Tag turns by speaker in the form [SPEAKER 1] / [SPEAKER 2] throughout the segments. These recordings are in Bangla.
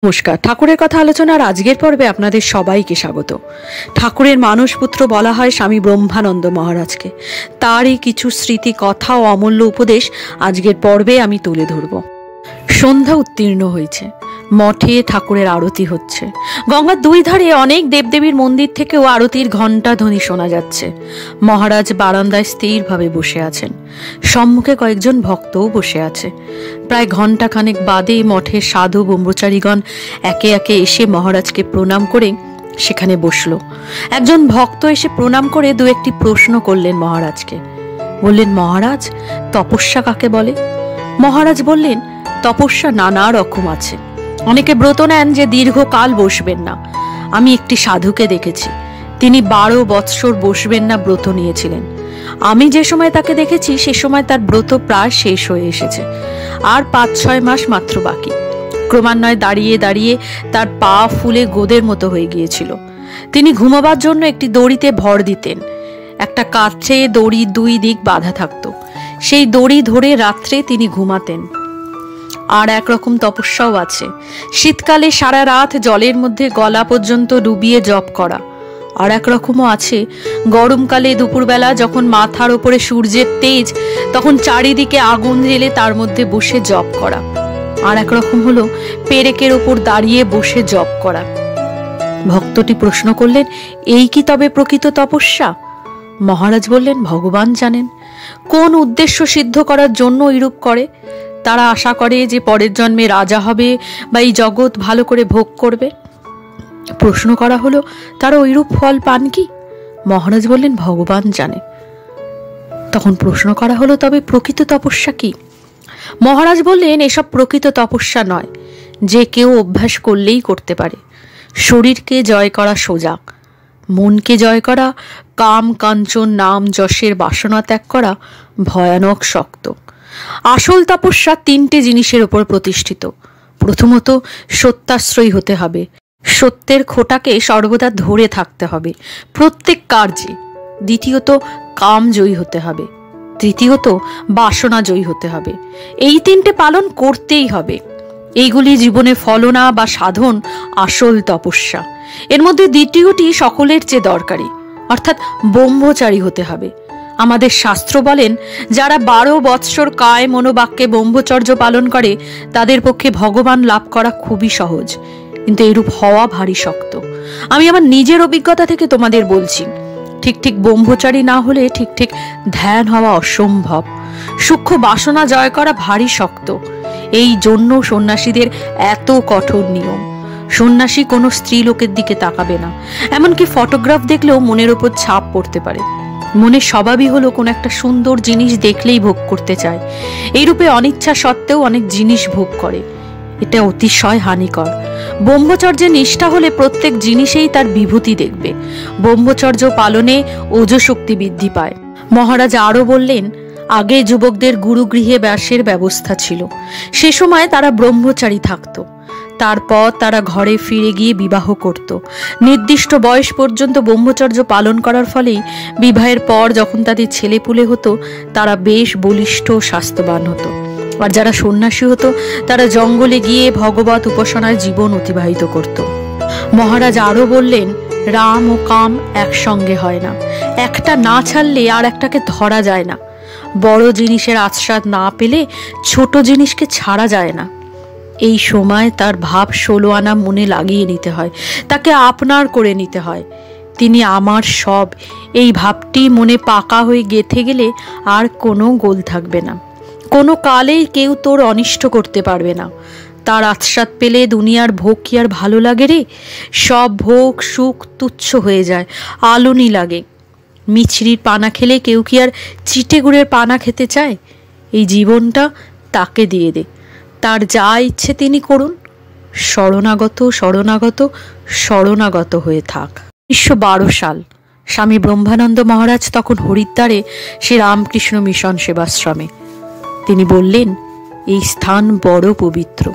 [SPEAKER 1] নমস্কার, ঠাকুরের কথা আলোচনার আজকের পর্বে আপনাদের সবাইকে স্বাগত। ঠাকুরের মানসপুত্র বলা হয় স্বামী ব্রহ্মানন্দ মহারাজকে। তারই কিছু স্মৃতি, কথা ও অমূল্য উপদেশ আজকের পর্বে আমি তুলে ধরব। সন্ধ্যা উত্তীর্ণ হয়েছে, মঠে ঠাকুরের আরতি হচ্ছে। গঙ্গার দুই ধারে অনেক দেবদেবীর মন্দির থেকেও আরতির ঘণ্টা ধ্বনি শোনা যাচ্ছে। মহারাজ বারান্দায় স্থিরভাবে বসে আছেন, সম্মুখে কয়েকজন ভক্তও বসে আছে। প্রায় ঘণ্টাখানেক বাদে মঠের সাধু ব্রহ্মচারীগণ একে একে এসে মহারাজকে প্রণাম করে সেখানে বসল। একজন ভক্ত এসে প্রণাম করে দু একটি প্রশ্ন করলেন মহারাজকে। বললেন, মহারাজ, তপস্যা কাকে বলে? মহারাজ বললেন, তপস্যা নানা রকম আছে। অনেকে ব্রত নেন যে দীর্ঘকাল বসবেন না। আমি একটি সাধুকে দেখেছি, তিনি 12 বৎসর বসবেন না ব্রত নিয়েছিলেন। আমি যে সময় তাকে দেখেছি সে সময় তার ব্রত প্রায় শেষ হয়ে এসেছে, আর 5-6 মাস মাত্র বাকি। ক্রমান্বয়ে দাঁড়িয়ে দাঁড়িয়ে তার পা ফুলে গোদের মতো হয়ে গিয়েছিল। তিনি ঘুমাবার জন্য একটি দড়িতে ভর দিতেন। একটা কাঠে দড়ি 2 দিক বাঁধা থাকতো, সেই দড়ি ধরে রাত্রে তিনি ঘুমাতেন। আর একরকম তপস্যাও আছে, শীতকালে সারা রাত জলের মধ্যে গলা পর্যন্ত ডুবিয়ে জপ করা। আর একরকমও আছে, গরমকালে দুপুরবেলা যখন মাথার ওপরে সূর্যের তেজ, তখন চারিদিকে আগুন জ্বেলে তার মধ্যে বসে জপ করা। আর একরকম হলো পেরেকের ওপর দাঁড়িয়ে বসে জপ করা। ভক্তটি প্রশ্ন করলেন, এই কি তবে প্রকৃত তপস্যা? মহারাজ বললেন, ভগবান জানেন কোন উদ্দেশ্য সিদ্ধ করার জন্য এইরূপ করে। তারা আশা করে যে পরের জন্মে রাজা হবে বা এই জগৎ ভালো করে ভোগ করবে। প্রশ্ন করা হলো, তারা ওইরূপ ফল পান কি? মহারাজ বললেন, ভগবান জানে। তখন প্রশ্ন করা হলো, তবে প্রকৃত তপস্যা কি? মহারাজ বললেন, এসব প্রকৃত তপস্যা নয়, যে কেউ অভ্যাস করলেই করতে পারে। শরীরকে জয় করা সোজা, মনকে জয় করা, কাম কাঞ্চন নাম যশের বাসনা ত্যাগ করা ভয়ানক শক্ত। আসল তপস্যা 3টে জিনিসের উপর প্রতিষ্ঠিত। প্রথমত, সত্যাশ্রয়ী হতে হবে, সত্যের খোঁটাকে সর্বদা ধরে থাকতে হবে প্রত্যেক কার্যে। দ্বিতীয়ত, কাম জয়ী হতে হবে। তৃতীয়ত, বাসনা জয়ী হতে হবে। এই 3টে পালন করতেই হবে। এইগুলি জীবনে ফলনা বা সাধন আসল তপস্যা। এর মধ্যে দ্বিতীয়টি সকলের চেয়ে দরকারি, অর্থাৎ ব্রহ্মচারী হতে হবে। আমাদের শাস্ত্র বলেন, যারা 12 বৎসর কায় মনোবাক্যে ব্রহ্মচর্য পালন করে তাদের পক্ষে ভগবান লাভ করা খুবই সহজ, কিন্তু এরূপ হওয়া ভারী শক্ত। আমি আমার নিজের অভিজ্ঞতা থেকে তোমাদের বলছি, ঠিক ঠিক ব্রহ্মচারী না হলে ঠিক ঠিক ধ্যান হওয়া অসম্ভব। সূক্ষ্ম বাসনা জয় করা ভারী শক্ত। এই জন্য সন্ন্যাসীদের এত কঠোর নিয়ম। সন্ন্যাসী কোনো স্ত্রী লোকের দিকে তাকাবে না, এমনকি ফটোগ্রাফ দেখলেও মনের ওপর ছাপ পড়তে পারে। মনের স্বভাবই হলো কোন একটা সুন্দর জিনিস দেখলেই ভোগ করতে চায়। এইরূপে অনিচ্ছা সত্ত্বেও অনেক জিনিস ভোগ করে। এটা অতিশয় হানিকর। ব্রহ্মচর্যে নিষ্ঠা হলে প্রত্যেক জিনিসেই তার বিভূতি দেখবে। ব্রহ্মচর্য পালনে ওজশক্তি বৃদ্ধি পায়। মহারাজ আরো বললেন, আগে যুবকদের গুরুগৃহে বাসের ব্যবস্থা ছিল। সে সময় তারা ব্রহ্মচারী থাকতো। তারপর তারা ঘরে ফিরে গিয়ে বিবাহ করত। নির্দিষ্ট বয়স পর্যন্ত ব্রহ্মচর্য পালন করার ফলেই বিবাহের পর যখন তাদের ছেলেপুলে হতো তারা বেশ বলিষ্ঠ স্বাস্থ্যবান হতো। আর যারা সন্ন্যাসী হতো তারা জঙ্গলে গিয়ে ভগবত উপাসনায় জীবন অতিবাহিত করত। মহারাজ আরো বললেন, রাম ও কাম একসঙ্গে হয় না। একটা না ছাড়লে আর একটাকে ধরা যায় না। বড় জিনিসের আস্বাদ না পেলে ছোট জিনিসকে ছাড়া যায় না। এই সময় তার ভাব 16 আনা মনে লাগিয়ে নিতে হয়, তাকে আপনার করে নিতে হয়। তিনি আমার সব, এই ভাবটি মনে পাকা হয়ে গেঁথে গেলে আর কোনো গোল থাকবে না। কোনো কালেই কেউ তোর অনিষ্ট করতে পারবে না। তার আস্বাদ পেলে দুনিয়ার ভোগ কি আর ভালো লাগে রে? সব ভোগ সুখ তুচ্ছ হয়ে যায়, আলুনি লাগে। মিছরির পানা খেলে কেউ কি আর চিটে গুড়ের পানা খেতে চায়? এই জীবনটা তাকে দিয়ে দে, তার যা ইচ্ছে তিনি করুন। শরণাগত শরণাগত শরণাগত হয়ে থাক। 1912 সাল। স্বামী ব্রহ্মানন্দ মহারাজ তখন হরিদ্বারে শ্রী রামকৃষ্ণ মিশন সেবাশ্রমে। তিনি বললেন, এই স্থান বড় পবিত্র।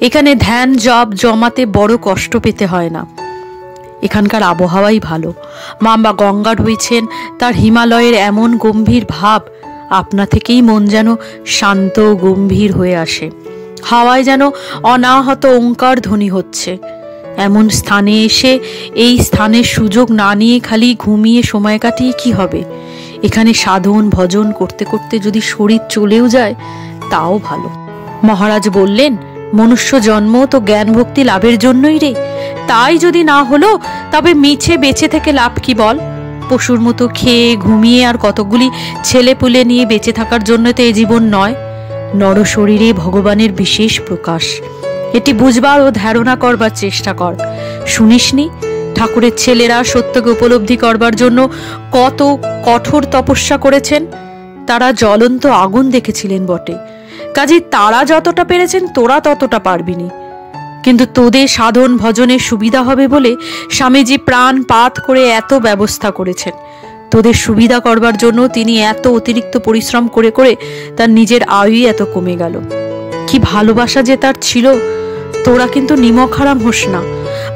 [SPEAKER 1] এখানে ধ্যান জপ জমাতে বড় কষ্ট পেতে হয় না। এখানকার আবহাওয়াই ভালো। মা গঙ্গা রয়েছেন, তার হিমালয়ের এমন গম্ভীর ভাব আপনা থেকেই মন যেন শান্ত গম্ভীর হয়ে আসে। হাওয়ায় যেন অনাহত ওঙ্কার ধ্বনি হচ্ছে। এমন স্থানে এসে এই স্থানের সুযোগ না নিয়ে খালি ঘুমিয়ে সময় কাটিয়ে কি হবে? এখানে সাধন ভজন করতে করতে যদি শরীর চলেও যায় তাও ভালো। মহারাজ বললেন, মনুষ্য জন্ম তো জ্ঞান ভক্তি লাভের জন্যই রে। তাই যদি না হলো তবে মিছে বেঁচে থেকে লাভ কি বল? পশুর মতো খেয়ে ঘুমিয়ে আর কতগুলি ছেলে পুলে নিয়ে বেঁচে থাকার জন্য তো এ জীবন নয়। নর শরীরে ভগবানের বিশেষ প্রকাশ, এটি বুঝবার ও ধারণা করবার চেষ্টা কর। শুনিসনি ঠাকুরের ছেলেরা সত্যকে উপলব্ধি করবার জন্য কত কঠোর তপস্যা করেছেন? তারা জ্বলন্ত আগুন দেখেছিলেন বটে, কাজে তারা যতটা পেরেছেন তোরা ততটা পারবিনি। কিন্তু তোদের সাধন ভজনের সুবিধা হবে বলে স্বামীজি প্রাণ পাত করে এত ব্যবস্থা করেছেন। তোদের সুবিধা করবার জন্য তিনি এত অতিরিক্ত পরিশ্রম করে করে তার নিজের আয়ুই এত কমে গেল। কি ভালোবাসা যে তার ছিল! তোরা কিন্তু নিমক হারাম হোস না।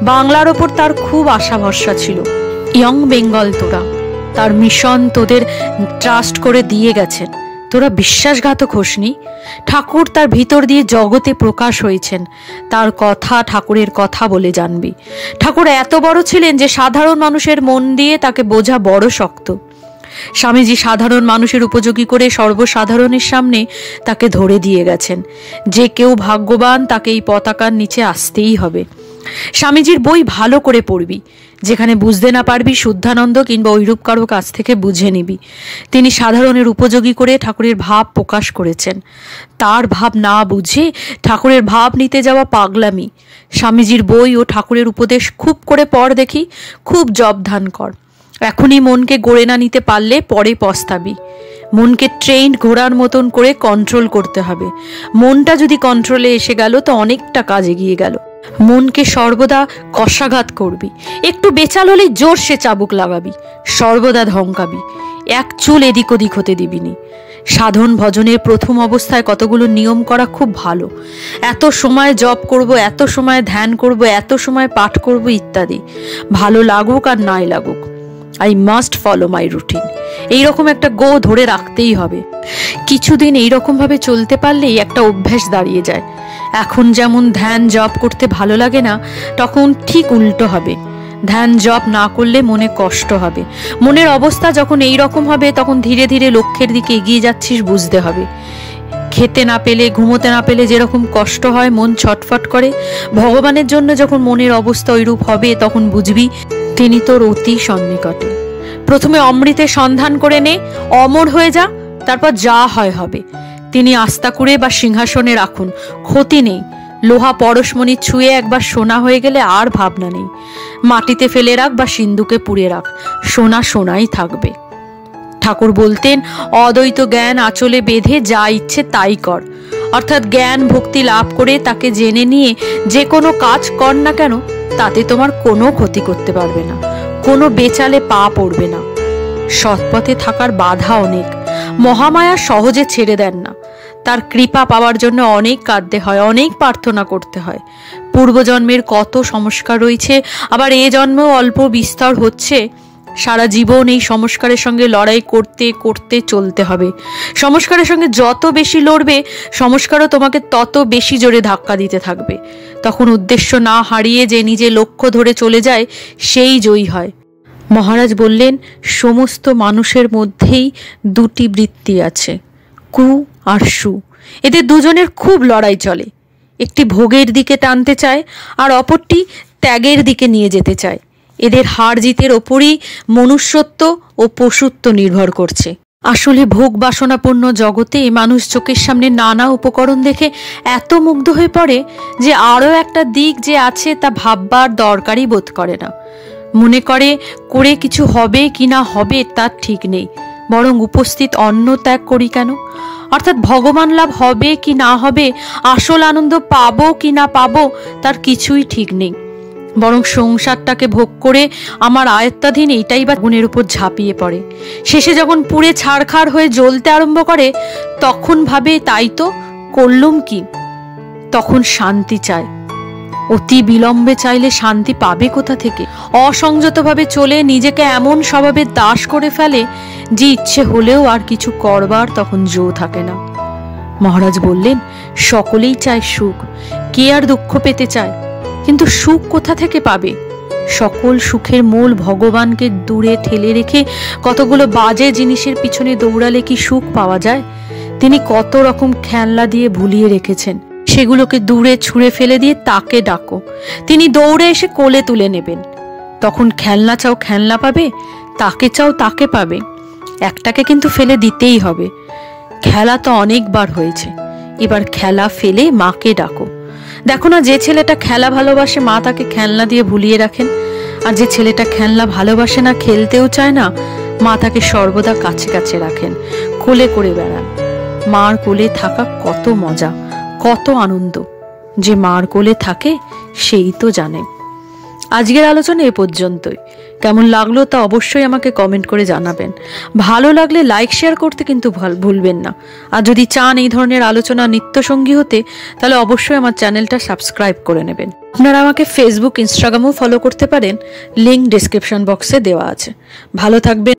[SPEAKER 1] বাংলার ওপর তার খুব আশা ভরসা ছিল। ইয়ং বেঙ্গল তোরা, তার মিশন তোদের ট্রাস্ট করে দিয়ে গেছেন। তোরা বিশ্বাসঘাতক হোসনি। ঠাকুর তার ভিতর দিয়ে জগতে প্রকাশ হয়েছেন, তার কথা ঠাকুরের কথা বলে জানবি। ঠাকুর এত বড় ছিলেন যে সাধারণ মানুষের মন দিয়ে তাকে বোঝা বড় শক্ত। স্বামীজি সাধারণ মানুষের উপযোগী করে সর্বসাধারণের সামনে তাকে ধরে দিয়ে গেছেন। যে কেউ ভাগ্যবান তাকে এই পতাকার নিচে আসতেই হবে। স্বামীজির বই ভালো করে পড়বি, যেখানে বুঝতে না পারবি শুদ্ধানন্দ কিংবা ঐরূপ কারো কাছ থেকে বুঝে নিবি। তিনি সাধারণের উপযোগী করে ঠাকুরের ভাব প্রকাশ করেছেন। তার ভাব না বুঝে ঠাকুরের ভাব নিতে যাওয়া পাগলামি। স্বামীজির বই ও ঠাকুরের উপদেশ খুব করে পড় দেখি, খুব জবধান কর। এখনই মনকে গড়ে না নিতে পারলে পরে পস্তাবি। মনকে ট্রেন্ড ঘোড়ার মতন করে কন্ট্রোল করতে হবে। মনটা যদি কন্ট্রোলে এসে গেল তো অনেকটা কাজ এগিয়ে গেল। মনকে সর্বদা কষাঘাত করবি, একটু বেচাল হলেই জোরসে চাবুক লাগাবি, সর্বদা ধমকাবি, এক চুল এদিক ওদিক হতে দিবিনি। সাধন ভজনের প্রথম অবস্থায় কতগুলো নিয়ম করা খুব ভালো। এত সময় জপ করব, এত সময় ধ্যান করব, এত সময় পাঠ করব ইত্যাদি। ভালো লাগুক আর নাই লাগুক, I must follow my routine, এইরকম একটা গো ধরে রাখতেই হবে। কিছুদিন এইরকম ভাবে চলতে পারলেই একটা অভ্যাস দাঁড়িয়ে যায়। এখন যেমন ধ্যান জপ করতে ভালো লাগে না, তখন ঠিক উল্টো হবে। ধ্যান জপ না করলে মনে কষ্ট হবে। মনের অবস্থা যখন এই রকম হবে তখন ধীরে ধীরে লক্ষ্যের দিকে এগিয়ে যাচ্ছিস বুঝতে হবে। খেতে না পেলে, ঘুমোতে না পেলে যেরকম কষ্ট হয়, মন ছটফট করে, ভগবানের জন্য যখন মনের অবস্থা ওইরূপ হবে তখন বুঝবি তিনি তোর অতি সন্নিকটে। প্রথমে অমৃতের সন্ধান করে নে, অমর হয়ে যা, তারপর যা হয় হবে। তিনি আস্থা করে বা সিংহাসনে রাখুন, ক্ষতি নেই। লোহা পরশমণি ছুঁয়ে একবার সোনা হয়ে গেলে আর ভাবনা নেই। মাটিতে ফেলে রাখ বা সিন্ধুকে পুড়ে রাখ, সোনা সোনাই থাকবে। ঠাকুর বলতেন, অদ্বৈত জ্ঞান আঁচলে বেঁধে যা ইচ্ছে তাই কর। অর্থাৎ জ্ঞান ভক্তি লাভ করে তাকে জেনে নিয়ে যে কোনো কাজ কর না কেন, তাতে তোমার কোনো ক্ষতি করতে পারবে না, কোনো বেচালে পা পড়বে না। সৎপথে থাকার বাধা অনেক, মহামায়া সহজে ছেড়ে দেন না। তার কৃপা পাওয়ার জন্য অনেক কাঁদতে হয়, অনেক প্রার্থনা করতে হয়। পূর্বজন্মের কত সংস্কার রয়েছে, আবার এ জন্মেও অল্প বিস্তর হচ্ছে। সারা জীবন এই সংস্কারের সঙ্গে লড়াই করতে করতে চলতে হবে। সংস্কারের সঙ্গে যত বেশি লড়বে, সংস্কারও তোমাকে তত বেশি জোরে ধাক্কা দিতে থাকবে। তখন উদ্দেশ্য না হারিয়ে যে নিজে লক্ষ্য ধরে চলে যায়, সেই জয়ী হয়। মহারাজ বললেন, সমস্ত মানুষের মধ্যেই দুটি বৃত্তি আছে, কু আর সু। এদের দুজনের খুব লড়াই চলে। একটি ভোগের দিকে টানতে চায় আর অপরটি ত্যাগের দিকে নিয়ে যেতে চায়। এদের হার জিতের ওপরই মনুষ্যত্ব ও পশুত্ব নির্ভর করছে। আসলে ভোগ বাসনাপূর্ণ জগতে মানুষ চোখের সামনে নানা উপকরণ দেখে এত মুগ্ধ হয়ে পড়ে যে আরও একটা দিক যে আছে তা ভাববার দরকারই বোধ করে না। মনে করে কিছু হবে কি না হবে তার ঠিক নেই, বরং উপস্থিত অন্ন ত্যাগ করি কেন? অর্থাৎ ভগবান লাভ হবে কি না হবে, আসল আনন্দ পাবো কি না পাবো তার কিছুই ঠিক নেই। বরং সংসারটাকে ভোগ করে আমার আয়ত্তাধীন এটাই বা গুণের উপর ঝাঁপিয়ে পড়ে। শেষে যখন পুড়ে ছাড়খাড় হয়ে জ্বলতে আরম্ভ করে তখন ভাবে তাই তো করলুম কি। তখন শান্তি চায়। অতি বিলম্বে চাইলে শান্তি পাবে কোথা থেকে? অসংযতভাবে চলে নিজেকে এমন স্বভাবের দাস করে ফেলে যে ইচ্ছে হলেও আর কিছু করবার তখন জো থাকে না। মহারাজ বললেন, সকলেই চায় সুখ, কে আর দুঃখ পেতে চায়, কিন্তু সুখ কোথা থেকে পাবে? সকল সুখের মূল ভগবানকে দূরে ঠেলে রেখে কতগুলো বাজে জিনিসের পিছনে দৌড়ালে কি সুখ পাওয়া যায়? তিনি কত রকম খেলনা দিয়ে ভুলিয়ে রেখেছেন, সেগুলোকে দূরে ছুঁড়ে ফেলে দিয়ে তাকে ডাকো, তিনি দৌড়ে এসে কোলে তুলে নেবেন। তখন খেলনা চাও খেলনা পাবে, তাকে চাও তাকে পাবে, একটাকে কিন্তু ফেলে দিতেই হবে। খেলা তো অনেকবার হয়েছে, এবার খেলা ফেলে মাকে ডাকো। দেখো না, যে ছেলেটা খেলা ভালোবাসে মা তাকে খেলনা দিয়ে ভুলিয়ে রাখেন, আর যে ছেলেটা খেলনা ভালোবাসে না, খেলতেও চায় না, মা তাকে সর্বদা কাছে কাছে রাখেন, কোলে করে বেড়ান। মার কোলে থাকা কত মজা, কত আনন্দ, যে মার কোলে থাকে সেই তো জানে। আজকের আলোচনা এ পর্যন্তই। কেমন লাগলো তা অবশ্যই আমাকে কমেন্ট করে জানাবেন। ভালো লাগলে লাইক শেয়ার করতে কিন্তু ভুলবেন না। আর যদি চান এই ধরনের আলোচনা নিত্যসঙ্গী হতে, তাহলে অবশ্যই আমার চ্যানেলটা সাবস্ক্রাইব করে নেবেন। আপনারা আমাকে ফেসবুক, ইনস্টাগ্রামও ফলো করতে পারেন, লিঙ্ক ডেসক্রিপশন বক্সে দেওয়া আছে। ভালো থাকবেন।